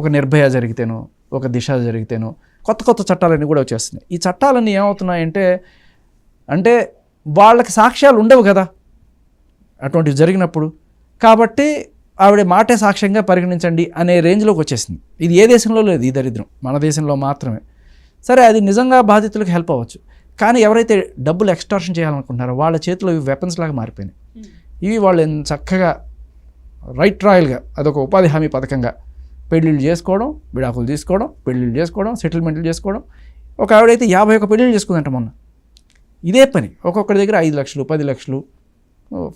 ఒక నిర్భయ జరిగితేనో, ఒక దిశ జరిగితేనో కొత్త కొత్త చట్టాలన్నీ కూడా వచ్చేస్తున్నాయి. ఈ చట్టాలన్నీ ఏమవుతున్నాయంటే అంటే వాళ్ళకి సాక్ష్యాలు ఉండవు కదా అటువంటివి జరిగినప్పుడు. కాబట్టి ఆవిడ మాటే సాక్ష్యంగా పరిగణించండి అనే రేంజ్లోకి వచ్చేసింది. ఇది ఏ దేశంలో లేదు ఈ దరిద్రం, మన దేశంలో మాత్రమే. సరే, అది నిజంగా బాధితులకు హెల్ప్ అవ్వచ్చు. కానీ ఎవరైతే డబ్బులు ఎక్స్టార్షన్ చేయాలనుకుంటున్నారో వాళ్ళ చేతిలో ఇవి వెపన్స్ లాగా మారిపోయినాయి. ఇవి వాళ్ళు చక్కగా రైట్ రాయల్గా అదొక ఉపాధి హామీ పథకంగా పెళ్ళిళ్ళు చేసుకోవడం, విడాకులు తీసుకోవడం, పెళ్ళిళ్ళు చేసుకోవడం, సెటిల్మెంట్లు చేసుకోవడం. ఒక ఆవిడైతే 51 పెళ్ళిళ్ళు చేసుకుందంట మొన్న. ఇదే పని ఒక్కొక్కరి దగ్గర 5 లక్షలు 10 లక్షలు,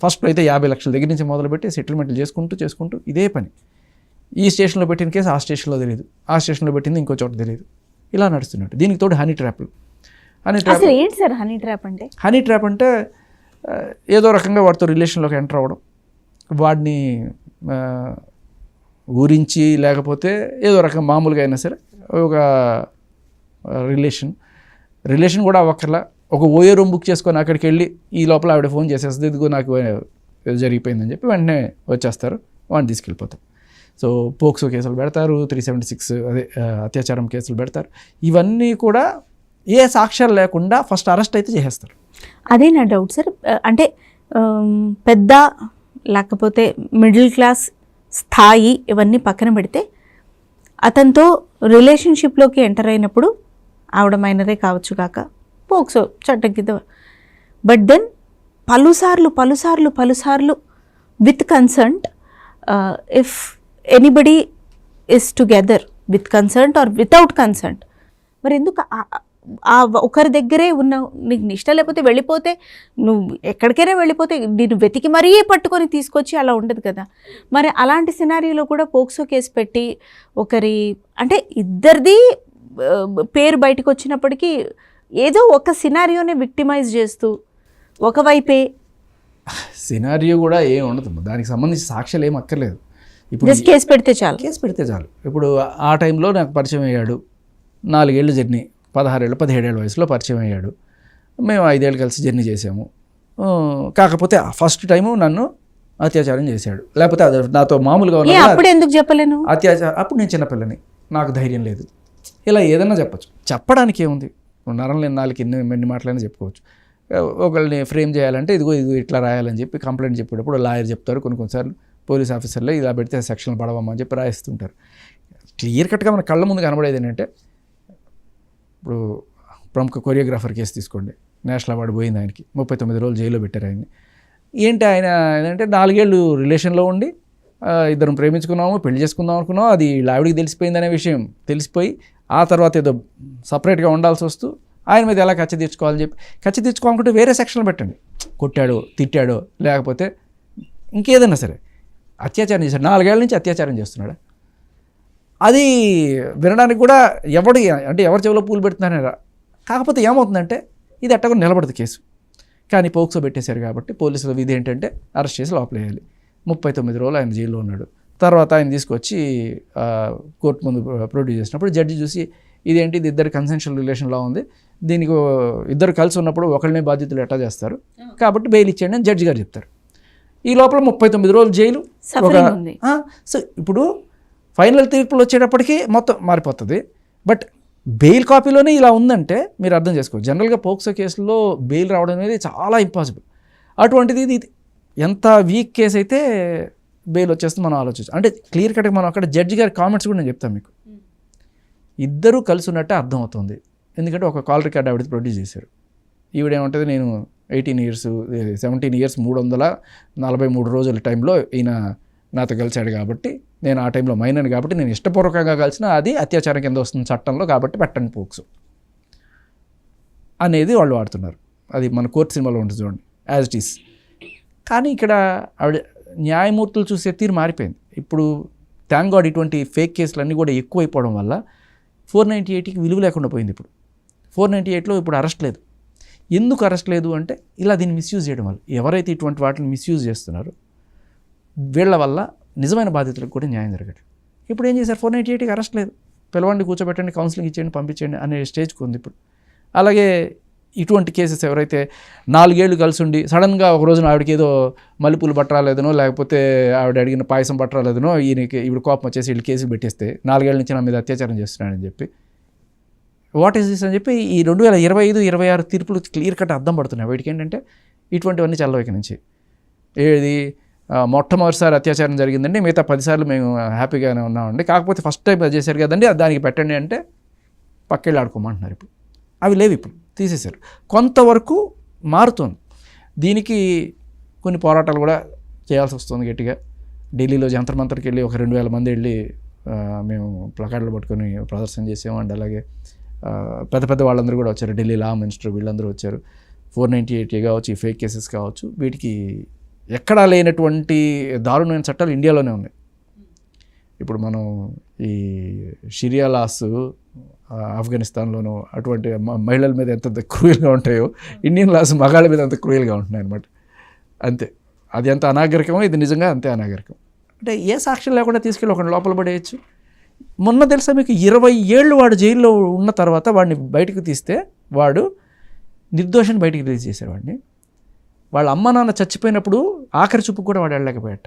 ఫస్ట్లో అయితే 50 లక్షల దగ్గర నుంచి మొదలుపెట్టి సెటిల్మెంట్లు చేసుకుంటూ ఇదే పని. ఈ స్టేషన్లో పెట్టిన కేసు ఆ స్టేషన్లో తెలియదు, ఆ స్టేషన్లో పెట్టింది ఇంకో చోట తెలియదు, ఇలా నడుస్తున్నట్టు. దీనికి తోడు హనీ ట్రాప్లు. హనీ ట్రాప్ అంటే ఏదో రకంగా వాడితో రిలేషన్లోకి ఎంటర్ అవ్వడం, వాడిని ఊరించి లేకపోతే ఏదో రకం మామూలుగా అయినా సరే ఒక రిలేషన్ కూడా అవ్వక్కర్లా, ఒక ఓయో రూమ్ బుక్ చేసుకొని అక్కడికి వెళ్ళి ఈ లోపల ఆవిడ ఫోన్ చేసేస్తుంది, ఇదిగో నాకు జరిగిపోయిందని చెప్పి వెంటనే వచ్చేస్తారు, వాడిని తీసుకెళ్ళిపోతారు. సో పోక్సో కేసులు పెడతారు, 376 అదే అత్యాచారం కేసులు పెడతారు. ఇవన్నీ కూడా ఏ సాక్ష్యాలు లేకుండా ఫస్ట్ అరెస్ట్ అయితే చేసేస్తారు. అదే నా డౌట్ సార్. అంటే పెద్ద లేకపోతే మిడిల్ క్లాస్ స్థాయి ఇవన్నీ పక్కన పెడితే అతనితో రిలేషన్షిప్లోకి ఎంటర్ అయినప్పుడు ఆవిడ మైనరే కావచ్చు కాక పోక్సో చట్టం కింద. బట్ దెన్ పలుసార్లు with consent, if anybody is together with consent or without consent, మరి ఎందుకు ఆ ఒకరి దగ్గరే ఉన్న నీకు ఇష్టం లేకపోతే వెళ్ళిపోతే, నువ్వు ఎక్కడికైనా వెళ్ళిపోతే నేను వెతికి మరీ పట్టుకొని తీసుకొచ్చి అలా ఉండదు కదా. మరి అలాంటి సినారియోలో కూడా పోక్సో కేసు పెట్టి ఒకరి అంటే ఇద్దరిది పేరు బయటకు వచ్చినప్పటికీ ఏదో ఒక సినారియోనే విక్టిమైజ్ చేస్తూ ఒకవైపే సినారియో కూడా ఏం ఉండదు, దానికి సంబంధించి సాక్ష్యాలు ఏం అక్కర్లేదు. ఇప్పుడు కేసు పెడితే చాలు. ఇప్పుడు ఆ టైంలో నాకు పరిచయం అయ్యాడు, 4 ఏళ్ళు జర్నీ, 16 ఏళ్ళు 17 ఏళ్ళ వయసులో పరిచయం అయ్యాడు, మేము 5 ఏళ్ళు కలిసి జర్నీ చేసాము. కాకపోతే ఫస్ట్ టైము నన్ను అత్యాచారం చేశాడు, లేకపోతే అది నాతో మామూలుగా అప్పుడు ఎందుకు చెప్పలేను, అత్యాచారం అప్పుడు నేను చిన్నపిల్లని, నాకు ధైర్యం లేదు, ఇలా ఏదైనా చెప్పచ్చు. చెప్పడానికి ఏముంది, నరం లేని నాలుగు ఎన్ని మాటలైనా చెప్పుకోవచ్చు. ఒకళ్ళని ఫ్రేమ్ చేయాలంటే ఇదిగో ఇట్లా రాయాలని చెప్పి కంప్లైంట్ చెప్పేటప్పుడు లాయర్ చెప్తారు, కొన్నిసార్లు పోలీస్ ఆఫీసర్లో ఇలా పెడితే సెక్షన్లు పడవమ్మా అని చెప్పి రాయిస్తుంటారు. క్లియర్ కట్గా మన కళ్ళ ముందు కనబడేది ఏంటంటే, ఇప్పుడు ప్రముఖ కొరియోగ్రాఫర్ కేసు తీసుకోండి, నేషనల్ అవార్డు పోయింది ఆయనకి, 39 రోజులు జైల్లో పెట్టారు ఆయన్ని. ఏంటి ఆయన ఏంటంటే 4 ఏళ్ళు రిలేషన్లో ఉండి ఇద్దరం ప్రేమించుకున్నాము, పెళ్లి చేసుకుందాం అనుకున్నాం, అది ఆవిడికి తెలిసిపోయిందనే విషయం తెలిసిపోయి ఆ తర్వాత ఏదో సపరేట్గా ఉండాల్సి వస్తూ ఆయన మీద ఎలా కచ్చ తీర్చుకోవాలని చెప్పి కచ్చ తీర్చుకోవాలనుకుంటే వేరే సెక్షన్లు పెట్టండి, కొట్టాడో తిట్టాడో లేకపోతే ఇంకేదైనా సరే అత్యాచారం చేశాడు, 4 ఏళ్ళ నుంచి అత్యాచారం చేస్తున్నాడు. అది వినడానికి కూడా ఎవరి చెవిలో పూలు పెడుతున్నారా. కాకపోతే ఏమవుతుందంటే ఇది ఎట్టగా నిలబడదు కేసు. కానీ పోక్సో పెట్టేశారు కాబట్టి పోలీసుల విధి ఏంటంటే అరెస్ట్ చేసి లోపలేయాలి. 39 రోజులు ఆయన జైల్లో ఉన్నాడు. తర్వాత ఆయన తీసుకొచ్చి కోర్టు ముందు ప్రొడ్యూస్ చేసినప్పుడు జడ్జి చూసి ఇదేంటి, ఇది ఇద్దరు కన్సెన్షువల్ రిలేషన్లా ఉంది, దీనికి ఇద్దరు కలిసి ఉన్నప్పుడు ఒకళ్ళనే బాధ్యతలు ఎట్టా చేస్తారు, కాబట్టి బెయిల్ ఇచ్చేయండి అని జడ్జి గారు చెప్తారు. ఈ లోపల 39 రోజులు జైలు. సో ఇప్పుడు ఫైనల్ తీర్పులు వచ్చేటప్పటికి మొత్తం మారిపోతుంది. బట్ బెయిల్ కాపీలోనే ఇలా ఉందంటే మీరు అర్థం చేసుకోవచ్చు. జనరల్గా పోక్సో కేసులో బెయిల్ రావడం అనేది చాలా ఇంపాసిబుల్. అటువంటిది ఇది ఎంత వీక్ కేసు అయితే బెయిల్ వచ్చేస్తుంది మనం ఆలోచించు. అంటే క్లియర్ కట్గా మనం అక్కడ జడ్జి గారి కామెంట్స్ కూడా నేను చెప్తాను మీకు. ఇద్దరూ కలిసి ఉన్నట్టే అర్థం అవుతుంది. ఎందుకంటే ఒక కాల్ రికార్డ్ ఆవిడ ప్రొడ్యూస్ చేశారు. ఈవిడేమంటుంది, నేను 17 ఇయర్స్ 343 రోజుల టైంలో ఈయన నాతో కలిశాడు కాబట్టి, నేను ఆ టైంలో మైనర్ కాబట్టి నేను ఇష్టపూర్వకంగా కలిసిన అది అత్యాచారం కింద వస్తుంది చట్టంలో, కాబట్టి పెట్టండి పోక్సో అనేది వాళ్ళు వాడుతున్నారు. అది మన కోర్టు సినిమాలో ఉంటుంది చూడండి, యాజ్ ఇట్ ఈస్. కానీ ఇక్కడ ఆవిడ న్యాయమూర్తులు చూసే తీరు మారిపోయింది. ఇప్పుడు థ్యాంక్ గాడ్ ఇటువంటి ఫేక్ కేసులన్నీ కూడా ఎక్కువైపోవడం వల్ల 498కి విలువ లేకుండా పోయింది. ఇప్పుడు 498లో ఇప్పుడు అరెస్ట్ లేదు. ఎందుకు అరెస్ట్ లేదు అంటే ఇలా దీన్ని మిస్యూజ్ చేయడం వల్ల. ఎవరైతే ఇటువంటి వాటిని మిస్యూజ్ చేస్తున్నారో వీళ్ళ వల్ల నిజమైన బాధితులకు కూడా న్యాయం జరగదు. ఇప్పుడు ఏం చేశారు, 498కి అరెస్ట్ లేదు, పిలవండి, కూర్చోబెట్టండి, కౌన్సిలింగ్ ఇచ్చేయండి, పంపించండి అనే స్టేజ్కి ఉంది ఇప్పుడు. అలాగే ఇటువంటి కేసెస్ ఎవరైతే 4 ఏళ్ళు కలిసి ఉండి సడన్గా ఒక రోజున ఆవిడకి ఏదో మల్లెపూలు పట్టరాలేదనో లేకపోతే ఆవిడ అడిగిన పాయసం పట్టరాలేదనో ఈవిడ కోపం వచ్చేసి వీళ్ళు కేసులు పెట్టేస్తే 4 ఏళ్ళ నుంచి నా మీద అత్యాచారం చేస్తున్నాడని చెప్పి వాట్ ఈస్ దిస్ అని చెప్పి ఈ 2025-26 తీర్పులు క్లియర్ కట్ అర్థం పడుతున్నాయి. వీటికి ఏంటంటే ఇటువంటివన్నీ చల్లవైకి నుంచి ఏది మొట్టమొదటిసారి అత్యాచారం జరిగిందండి, మిగతా 10 సార్లు మేము హ్యాపీగానే ఉన్నామండి, కాకపోతే ఫస్ట్ టైం అది చేశారు కదండి దానికి పెట్టండి అంటే పక్కెళ్ళి ఆడుకోమంటున్నారు. ఇప్పుడు అవి లేవు, ఇప్పుడు తీసేశారు. కొంతవరకు మారుతుంది. దీనికి కొన్ని పోరాటాలు కూడా చేయాల్సి వస్తుంది గట్టిగా. ఢిల్లీలో జంతర్ మంతర్కి వెళ్ళి ఒక 2,000 మంది వెళ్ళి మేము ప్లకార్డులు పట్టుకొని ప్రదర్శన చేసాము. అండ్ అలాగే పెద్ద పెద్ద వాళ్ళందరూ కూడా వచ్చారు, ఢిల్లీ లా మినిస్టర్ వీళ్ళందరూ వచ్చారు. 498A కావచ్చు, ఈ ఫేక్ కేసెస్ కావచ్చు, వీటికి ఎక్కడా లేనటువంటి దారుణమైన చట్టాలు ఇండియాలోనే ఉన్నాయి. ఇప్పుడు మనం ఈ షరియా లాస్ ఆఫ్ఘనిస్తాన్లోనూ అటువంటి మహిళల మీద ఎంత క్రూయల్గా ఉంటాయో ఇండియన్ లాస్ మగాళ్ళ మీద అంత క్రూయల్గా ఉంటున్నాయి అన్నమాట. అంతే, అది ఎంత అనాగరికమో ఇది నిజంగా అంతే అనాగరికం. అంటే ఏ సాక్ష్యం లేకుండా తీసుకెళ్ళి ఒకటి లోపల పడేయచ్చు. మొన్న తెలుసా మీకు 20 ఏళ్ళు వాడు జైల్లో ఉన్న తర్వాత వాడిని బయటకు తీస్తే వాడు నిర్దోషిని బయటికి రిలీజ్ చేశారు. వాడిని వాళ్ళ అమ్మ నాన్న చచ్చిపోయినప్పుడు ఆఖరి చూపు కూడా వాడు వెళ్ళలేకపోయాట.